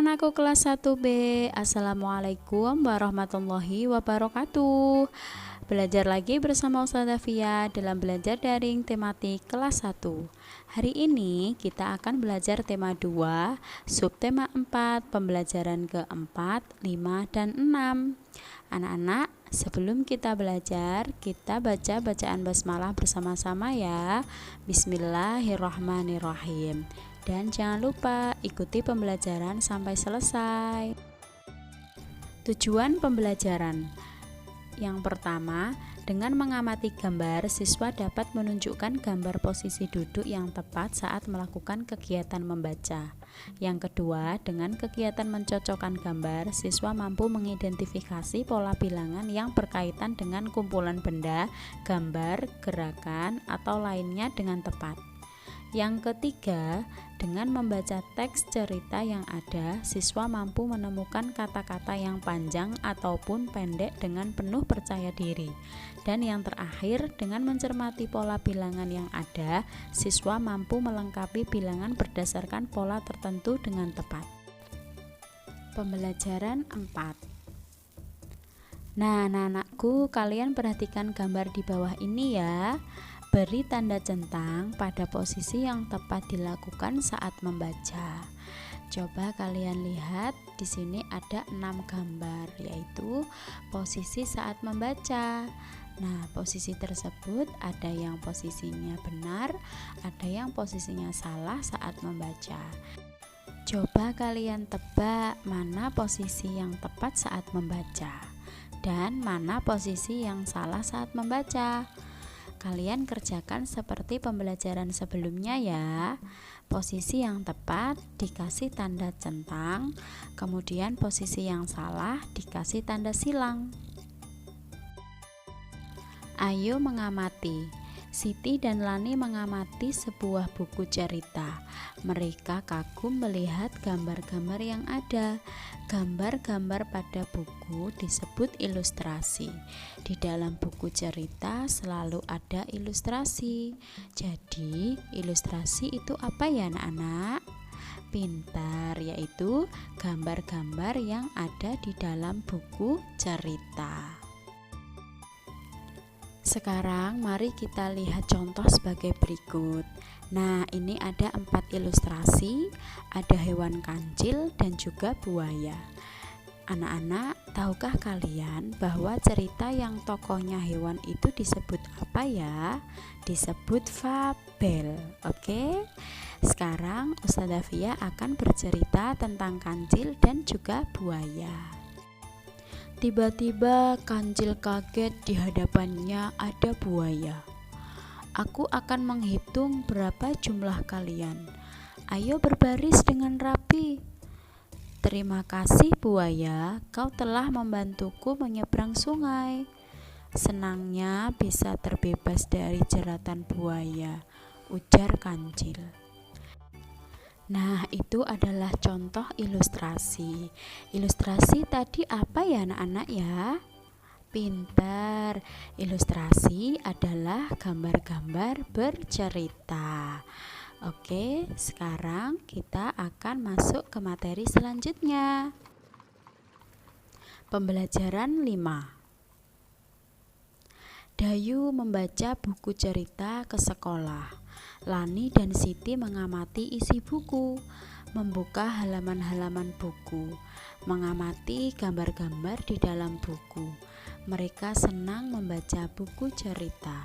anak-anakku kelas 1B, Assalamualaikum warahmatullahi wabarakatuh. Belajar lagi bersama Ustazah Fia dalam belajar daring tematik kelas 1. Hari ini kita akan belajar tema 2, subtema 4, pembelajaran keempat, 5, dan 6. Anak-anak, sebelum kita belajar, kita baca bacaan basmalah bersama-sama ya. Bismillahirrahmanirrahim. Dan jangan lupa ikuti pembelajaran sampai selesai. Tujuan pembelajaran. Yang pertama, dengan mengamati gambar, siswa dapat menunjukkan gambar posisi duduk yang tepat saat melakukan kegiatan membaca. Yang kedua, dengan kegiatan mencocokkan gambar, siswa mampu mengidentifikasi pola bilangan yang berkaitan dengan kumpulan benda, gambar, gerakan, atau lainnya dengan tepat. Yang ketiga, dengan membaca teks cerita yang ada, siswa mampu menemukan kata-kata yang panjang ataupun pendek dengan penuh percaya diri. Dan yang terakhir, dengan mencermati pola bilangan yang ada, siswa mampu melengkapi bilangan berdasarkan pola tertentu dengan tepat. Pembelajaran 4. Nah, anak-anakku, kalian perhatikan gambar di bawah ini ya. Beri tanda centang pada posisi yang tepat dilakukan saat membaca. Coba kalian lihat, di sini ada 6 gambar, yaitu posisi saat membaca. Nah, posisi tersebut ada yang posisinya benar, ada yang posisinya salah saat membaca. Coba kalian tebak mana posisi yang tepat saat membaca dan mana posisi yang salah saat membaca. Kalian kerjakan seperti pembelajaran sebelumnya ya. Posisi yang tepat dikasih tanda centang, kemudian posisi yang salah dikasih tanda silang. Ayo mengamati. Siti dan Lani mengamati sebuah buku cerita. Mereka kagum melihat gambar-gambar yang ada. Gambar-gambar pada buku disebut ilustrasi. Di dalam buku cerita selalu ada ilustrasi. Jadi, ilustrasi itu apa ya anak-anak? Pintar, yaitu gambar-gambar yang ada di dalam buku cerita. Sekarang mari kita lihat contoh sebagai berikut. Nah, ini ada 4 ilustrasi, ada hewan kancil dan juga buaya. Anak-anak, tahukah kalian bahwa cerita yang tokohnya hewan itu disebut apa ya? Disebut fabel. Oke? Sekarang Ustazah Fia akan bercerita tentang kancil dan juga buaya. Tiba-tiba kancil kaget, di hadapannya ada buaya. Aku akan menghitung berapa jumlah kalian. Ayo berbaris dengan rapi. Terima kasih buaya, kau telah membantuku menyeberang sungai. Senangnya bisa terbebas dari jeratan buaya, ujar kancil. Nah, itu adalah contoh ilustrasi. Ilustrasi tadi apa ya anak-anak ya? Pintar. Ilustrasi adalah gambar-gambar bercerita. Oke, sekarang kita akan masuk ke materi selanjutnya. Pembelajaran 5. Dayu membaca buku cerita ke sekolah. Lani dan Siti mengamati isi buku, membuka halaman-halaman buku, mengamati gambar-gambar di dalam buku. Mereka senang membaca buku cerita.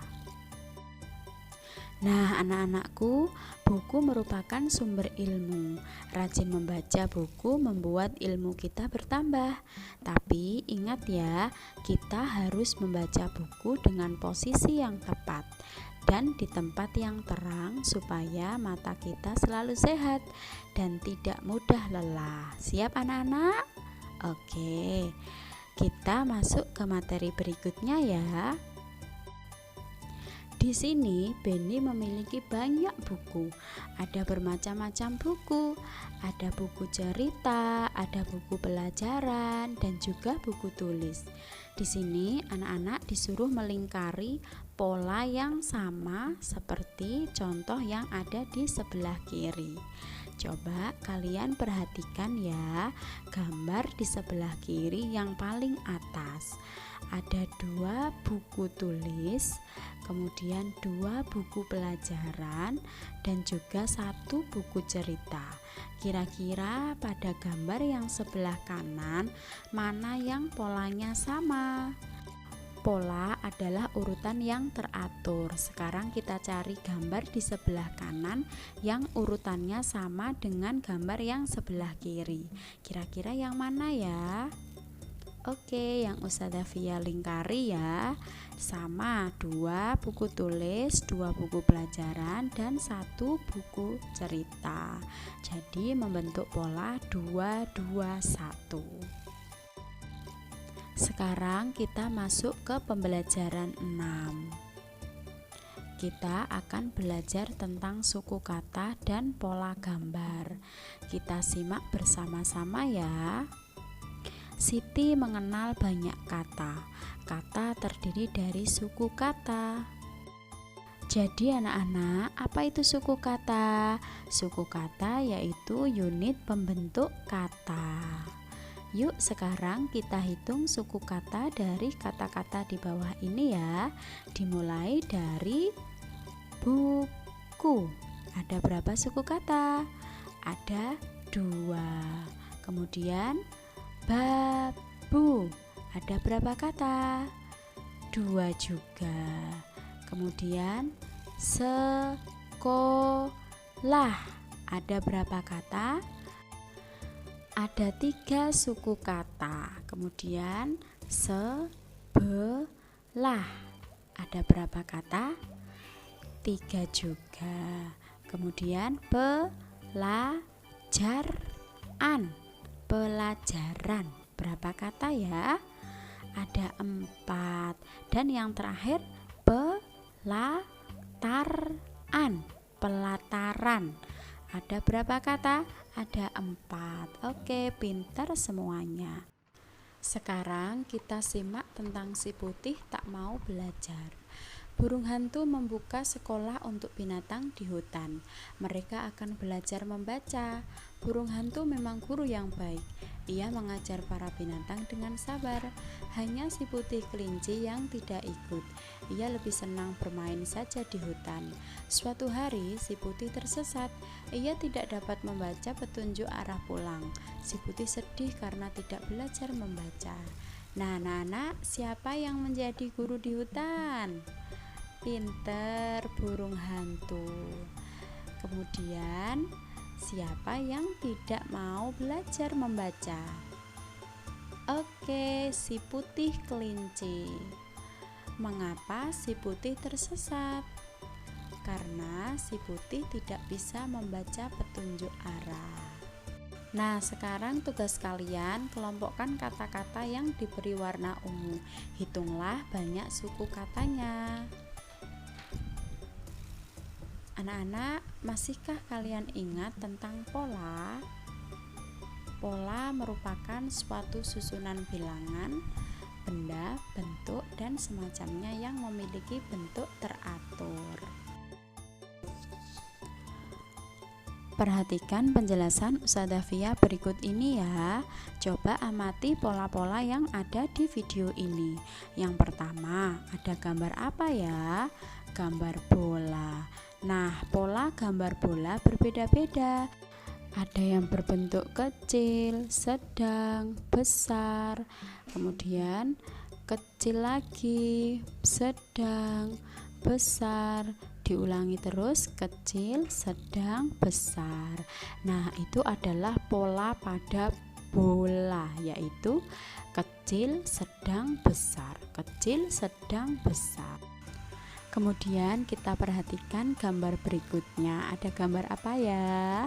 Nah, anak-anakku, buku merupakan sumber ilmu. Rajin membaca buku membuat ilmu kita bertambah. Tapi ingat ya, kita harus membaca buku dengan posisi yang tepat dan di tempat yang terang supaya mata kita selalu sehat dan tidak mudah lelah. Siap anak-anak? Oke, kita masuk ke materi berikutnya ya. Di sini Benny memiliki banyak buku. Ada bermacam-macam buku. Ada buku cerita, ada buku pelajaran, dan juga buku tulis. Di sini anak-anak disuruh melingkari pola yang sama seperti contoh yang ada di sebelah kiri. Coba kalian perhatikan ya, gambar di sebelah kiri yang paling atas. Ada 2 buku tulis, kemudian 2 buku pelajaran, dan juga 1 buku cerita. Kira-kira pada gambar yang sebelah kanan, mana yang polanya sama? Pola adalah urutan yang teratur. Sekarang kita cari gambar di sebelah kanan yang urutannya sama dengan gambar yang sebelah kiri. Kira-kira yang mana ya? Oke, yang Ustazah Fia lingkari ya. Sama 2 buku tulis, 2 buku pelajaran, dan 1 buku cerita. Jadi membentuk pola 2-2-1. Sekarang kita masuk ke pembelajaran 6. Kita akan belajar tentang suku kata dan pola gambar. Kita simak bersama-sama ya. Siti mengenal banyak kata. Kata terdiri dari suku kata. Jadi anak-anak, apa itu suku kata? Suku kata yaitu unit pembentuk kata. Yuk sekarang kita hitung suku kata dari kata-kata di bawah ini ya. Dimulai dari buku. Ada berapa suku kata? Ada 2. Kemudian babu. Ada berapa kata? 2 juga. Kemudian sekolah. Ada berapa kata? Ada 3 suku kata. Kemudian sebelah. Ada berapa kata? 3 juga. Kemudian pelajaran. Pelajaran. Berapa kata ya? Ada 4. Dan yang terakhir pelataran. Pelataran. Ada berapa kata? Ada 4. Oke, pintar semuanya. Sekarang kita simak tentang si putih tak mau belajar. Burung hantu membuka sekolah untuk binatang di hutan. Mereka akan belajar membaca. Burung hantu memang guru yang baik. Ia mengajar para binatang dengan sabar. Hanya si putih kelinci yang tidak ikut. Ia lebih senang bermain saja di hutan. Suatu hari si putih tersesat. Ia tidak dapat membaca petunjuk arah pulang. Si putih sedih karena tidak belajar membaca. Nah, anak-anak, siapa yang menjadi guru di hutan? Pinter, burung hantu. Kemudian siapa yang tidak mau belajar membaca? Oke, si putih kelinci. Mengapa si putih tersesat? Karena si putih tidak bisa membaca petunjuk arah. Nah, sekarang tugas kalian kelompokkan kata-kata yang diberi warna ungu. Hitunglah banyak suku katanya. Anak-anak, masihkah kalian ingat tentang pola? Pola merupakan suatu susunan bilangan, benda, bentuk, dan semacamnya yang memiliki bentuk teratur. Perhatikan penjelasan Ustazah Fia berikut ini ya. Coba amati pola-pola yang ada di video ini. Yang pertama, ada gambar apa ya? Gambar bola. Nah, pola gambar bola berbeda-beda. Ada yang berbentuk kecil, sedang, besar, kemudian kecil lagi, sedang, besar, diulangi terus, kecil, sedang, besar. Nah, itu adalah pola pada bola, yaitu kecil, sedang, besar, kecil, sedang, besar. Kemudian kita perhatikan gambar berikutnya. Ada gambar apa ya?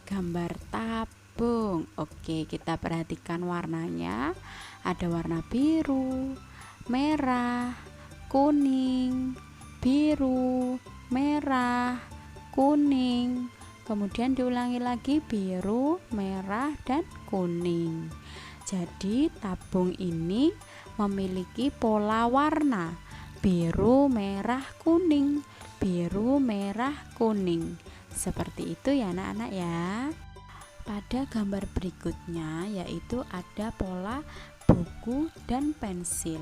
Gambar tabung. Oke, kita perhatikan warnanya. Ada warna biru, merah, kuning, biru, merah, kuning. Kemudian diulangi lagi, biru, merah, dan kuning. Jadi tabung ini memiliki pola warna biru, merah, kuning, biru, merah, kuning. Seperti itu ya anak-anak ya. Pada gambar berikutnya yaitu ada pola buku dan pensil.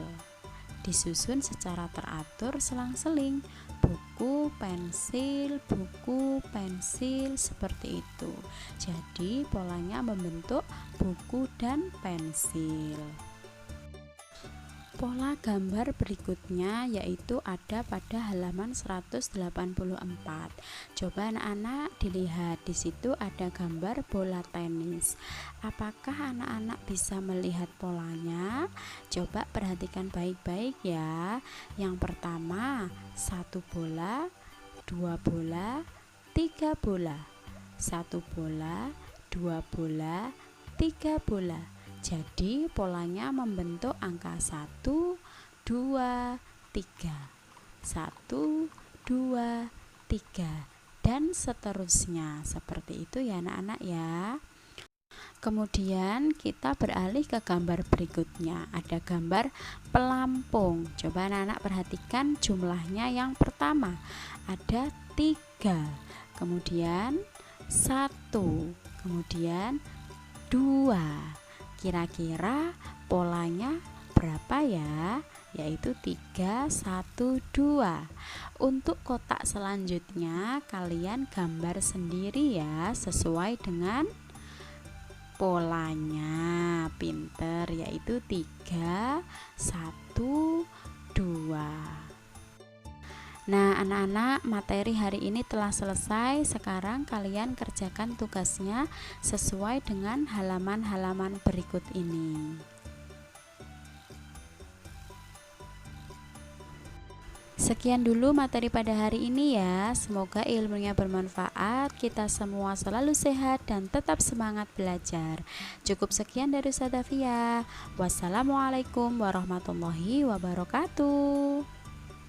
Disusun secara teratur selang-seling, buku, pensil seperti itu. Jadi polanya membentuk buku dan pensil. Pola gambar berikutnya yaitu ada pada halaman 184. Coba anak-anak dilihat, di situ ada gambar bola tenis. Apakah anak-anak bisa melihat polanya? Coba perhatikan baik-baik ya. Yang pertama, 1 bola, 2 bola, 3 bola. 1 bola, 2 bola, 3 bola. Jadi polanya membentuk angka 1, 2, 3. 1, 2, 3 dan seterusnya. Seperti itu ya anak-anak ya. Kemudian kita beralih ke gambar berikutnya. Ada gambar pelampung. Coba anak-anak perhatikan jumlahnya. Yang pertama ada 3, kemudian 1, kemudian 2. Kira-kira polanya berapa ya? Yaitu 3, 1, 2. Untuk kotak selanjutnya kalian gambar sendiri ya, sesuai dengan polanya. Pinter, yaitu 3, 1, 2. Nah anak-anak, materi hari ini telah selesai. Sekarang kalian kerjakan tugasnya sesuai dengan halaman-halaman berikut ini. Sekian dulu materi pada hari ini ya. Semoga ilmunya bermanfaat. Kita semua selalu sehat dan tetap semangat belajar. Cukup sekian dari Ustazah Fia. Wassalamualaikum warahmatullahi wabarakatuh.